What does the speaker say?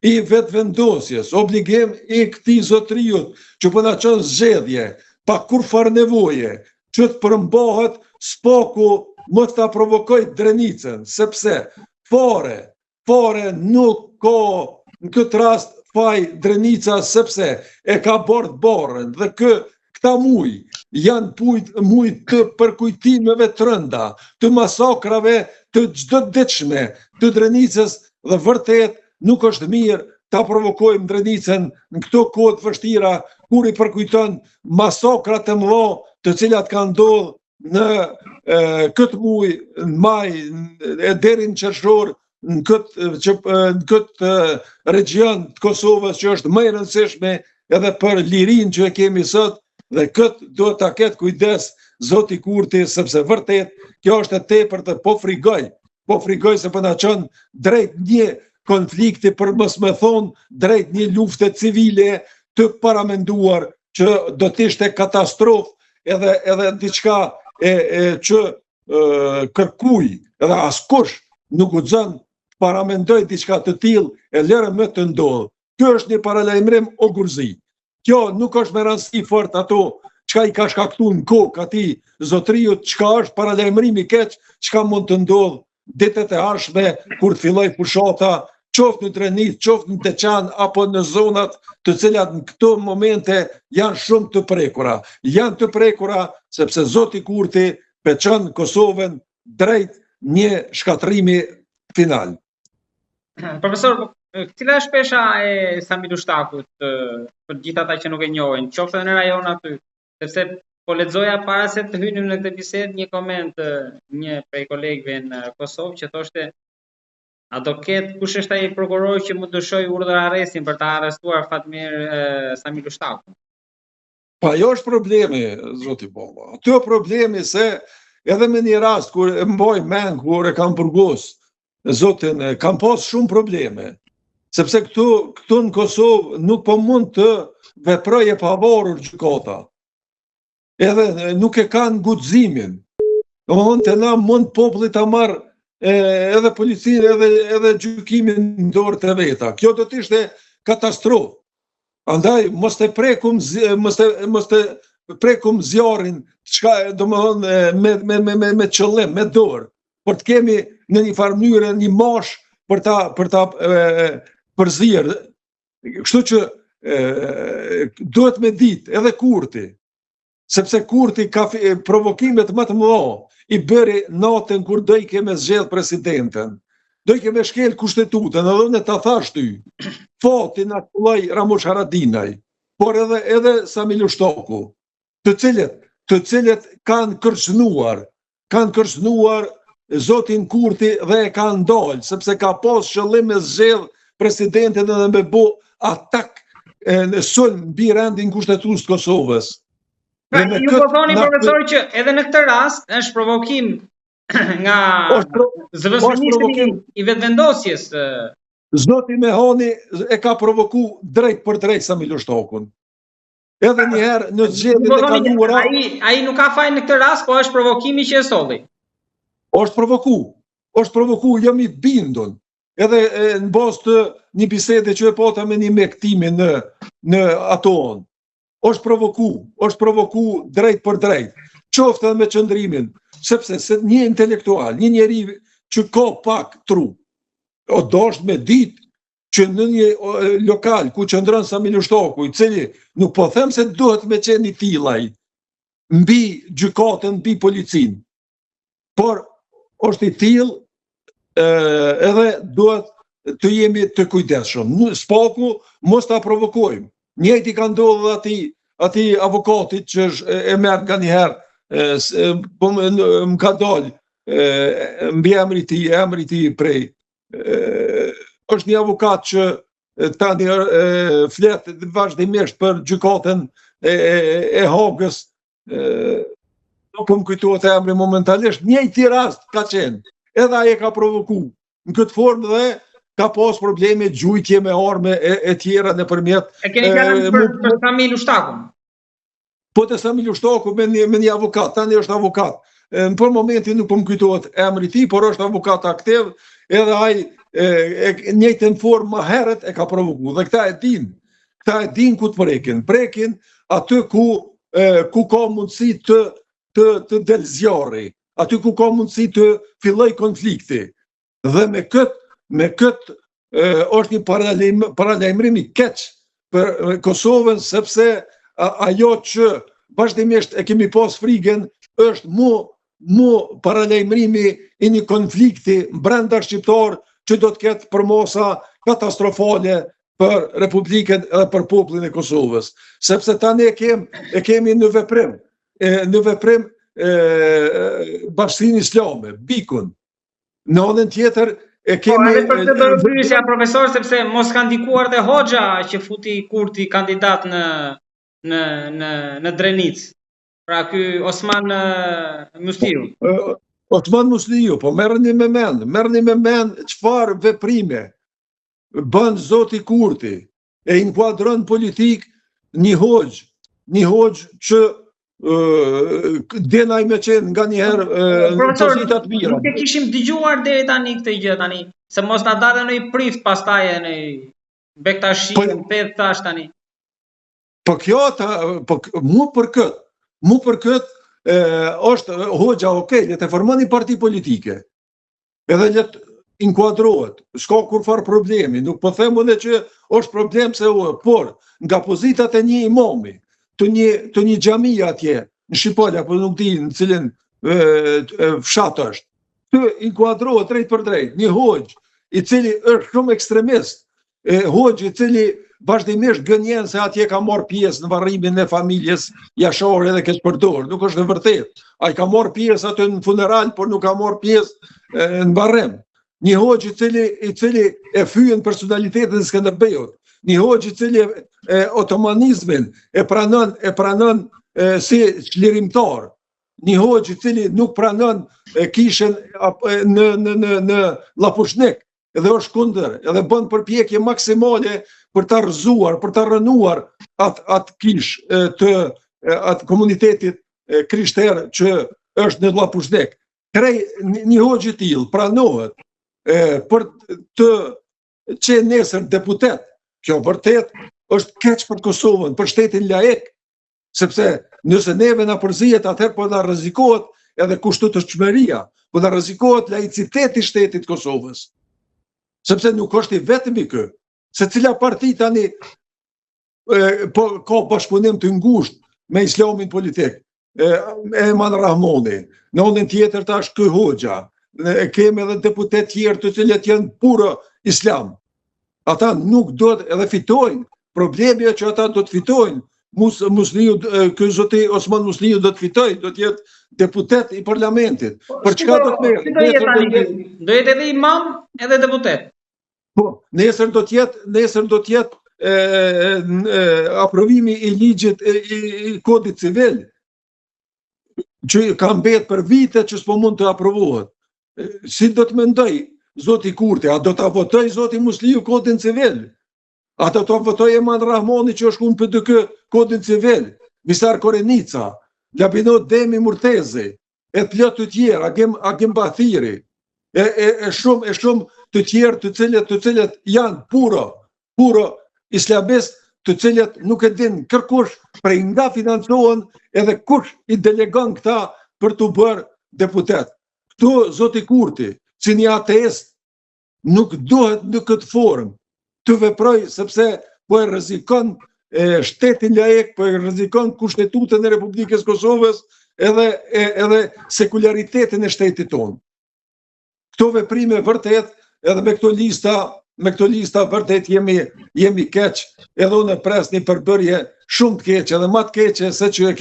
i vetëvendosjes, obligim i këtij zotëriut që po na çon zgjedhje, pa kur farë nevoje, që të përmbohet spoku mos ta provokoj Drenicën, sepse fore nuk ka në këtë rast faj Drenica, sepse e ka bordë borën dhe këta muj janë muj të përkujtimeve të rënda, të masakrave të çdo ditshme të Drenicës dhe vërtet nuk është mirë ta provokojmë Drenicën në këto kohë të vështira kur i përkujton masakrat e mëdha të cilat kanë ndodhur në këtë muj, në maj, deri në qershor, në këtë region të Kosovës që është më e rëndësishme edhe për lirinë që e kemi sot, dhe këtë duhet ta ketë kujdes Zoti Kurti, sepse vërtet kjo është e tepërt të po frigoj se po na çon drejt një konflikti, për mos më thonë drejt një lufte civile të paramenduar që do të ishte katastrofë edhe diçka që kërkuj edhe askush nuk guxon të paramendoj diçka të tillë e lërë më të ndodhë. Kjo është një paralajmërim o gurzi. Kjo nuk është me rëndësi fort ato çka i ka shkaktuar në kokë atij zotëriut, çka është paralajmërimi i keq, çka mund të ndodhë ditët e ardhshme kur të filloj fushata, qoftë në Drenicë, qoftë në Teçan apo në zonat të cilat në këto momente janë shumë të prekura. Janë të prekura sepse Zoti Kurti peçon Kosovën drejt një shkatrimi final. Profesor, cila është pesha e Samir Ushtakut për gjithë ata që nuk e njohin, qoftë në rajon aty, sepse po lexoja para se të hynim në këtë bisedë një koment një prej kolegëve në Kosovë që thoshte a do ketë kush është ai prokuror që mund të shojë urdhër arrestin për ta arrestuar Fatmir Samir Ushtakun? Pa jo është problemi, zoti Bolla. Aty është problemi se edhe me një rast kur e mbaj mend kur e kam burgos zotin, kam pas shumë probleme. Sepse këtu në Kosovë nuk po mund të veprojë e pavarur gjykata. Edhe nuk e kanë guximin. Domthonë të na mund populli ta marrë edhe policinë edhe gjykimin në dorë të veta. Kjo do të ishte katastrofë. Andaj mos të prekum zjarrin, domethënë me qëllim, me dorë, por të kemi në një farë mënyrë një mash për ta përzirë. Kështu që duhet me ditë edhe Kurti, sepse Kurti ka provokimet më të mëdha. I bëri natën kur do i keme zgjedh presidenten, do i keme shkel kushtetutën, edhe unë ta thash ty, fatin atë lloj Ramush Haradinaj, por edhe Samir Ushtaku, të cilët kanë kërcënuar zotin Kurti dhe e kanë dalë, sepse ka pas qëllim me zgjedh presidentin edhe me bë atak në sulm mbi rendin kushtetutës të Kosovës. Ju po thoni, profesor, që edhe në këtë rast është provokim nga zëvendësimi i vetëvendosjes. Zoti Mehani e ka provoku drejt për drejt Samir Ushtakun. Edhe një herë në zgjedhjet e kaluara. Ai nuk ka faj në këtë rast, po është provokimi që e solli. Është provoku, jam i bindur. Edhe në bazë të një bisede që e pata me një mjektimi në aton. është provoku drejt për drejt, qoftë edhe me qëndrimin, sepse një intelektual, një njeri që ka pak tru, o dosht me ditë që në një lokal ku qëndron Samir Ushtaku, i cili nuk po them se duhet me qenë i tillaj mbi gjykatën, mbi policinë, por është i tillë edhe duhet të jemi të kujdesshëm. Spaku mos ta provokojmë. Njëjti ka ndodhur ati avokatit që e merr nga një herë, po më ka dalë mbi emri i tij prej. Është një avokat që tani flet vazhdimisht për gjykatën e Hagës. Nuk më kujtohet emri momentalisht, njëjti rast ka qenë. Edhe ai e ka provoku në këtë formë dhe ka pas probleme gjujtje me arme e tjera nëpërmjet. E keni fjalën për Samir Ushtakun? Po të Samir Ushtaku me një avokat, tani është avokat. Për momentin nuk po më kujtohet emri i tij, por është avokat aktiv, edhe ai njëjtën formë më herët e ka provokuar. Dhe këta e din ku të prekin aty ku ka mundësi të del zjarri, aty ku ka mundësi të filloj konflikti. Dhe me këtë është një paralajmërim i keq për Kosovën, sepse ajo që vazhdimisht e kemi pas frikën është mu paralajmërimi i një konflikti brenda shqiptar që do të ketë përmosa katastrofale për Republikën edhe për popullin e Kosovës. Sepse tani e kemi në veprim Bashkinë Islame, BIK-un. Në anën tjetër e kemi... Edhe për këtë do pyesja profesor, sepse mos ka ndikuar dhe Hoxha që futi Kurti kandidat në Drenicë. Pra ky Osman Musliu. Osman Musliu, po merrni me mend çfarë veprime bën zoti Kurti, e inkuadron politik një hoxh që denaj me qenë nga njëherë në pozitat mira. Nuk e kishim dëgjuar deri tani këtë gjë tani, se mos na dalë në prift pastaj në Bektashi, Pet tash tani. Po kjo mu për këtë është hoxha, okay, le të formon një parti politike. Edhe le të inkuadrohet, s'ka kurfar problemi, nuk po them unë që është problem se por nga pozitat e një imami, të një xhamia atje në Shqipëri apo nuk di në cilën fshat është. Të inkuadrohet drejt për drejt një hoxh i cili është shumë ekstremist, hoxh i cili vazhdimisht gënjen se atje ka marrë pjesë në varrimin e familjes Jashari dhe Keqpërdor. Nuk është e vërtetë. Ai ka marrë pjesë aty në funeral, por nuk ka marrë pjesë në varrim. Një hoxh i cili e fyen personalitetin e Skënderbeut. Një hoxh i cili otomanizmin e pranon si çlirimtar. Një hoxh i cili nuk pranon kishën në Llapushnik, edhe është kundër, edhe bën përpjekje maksimale për ta rrëzuar, për ta rënuar atë kishë atë komunitetit krishterë që është në Llapushnik. Një hoxh i tillë pranohet për të qenë nesër deputet. Kjo vërtet është keq për Kosovën, për shtetin laik, sepse nëse neve na përzihet, atëherë po na rrezikohet edhe kushtëtitshmëria, po na rrezikohet laiciteti i shtetit Kosovës. Sepse nuk është i vetmi ky. Se cila parti tani ka bashkëpunim të ngushtë me islamin politik. Eman Rahmoni, në anën tjetër tash ky hoxha. Kemi edhe deputet tjerë të cilët janë puro islam. Ata nuk do të edhe fitojnë. Problemi është që ata do të fitojnë. Ky zoti Osman Musliu do të fitojë, do të jetë deputet i parlamentit. Për çka do të merr? Do jetë edhe imam, edhe deputet. Po, nesër do të jetë aprovimi i ligjit i kodit civil, që ka mbet për vite që s'po mund të aprovohet. Si do të mendoj zoti Kurti, a do të votoj zoti Musliu kodin civil? A do të votoj Eman Rahmoni që është kumë PDK kodin civil? Visar Korenica, Labinot Demi Murtezi, e plot të tjerë, Agim Bathiri, e shumë të tjerë të cilët janë puro islamist, të cilët nuk e din kërkush prej nga financohen edhe kush i delegon këta për të bërë deputet. Këtu zoti Kurti, si një ateist, nuk duhet në këtë formë të veproj, sepse po e rrezikon shtetin laik, po e rrezikon kushtetutën e Republikës Kosovës edhe sekularitetin e shtetit tonë. Këto veprime vërtet, edhe me këto lista vërtet jemi keq, edhe unë pres një përbërje shumë të keqe, edhe më të keqe se që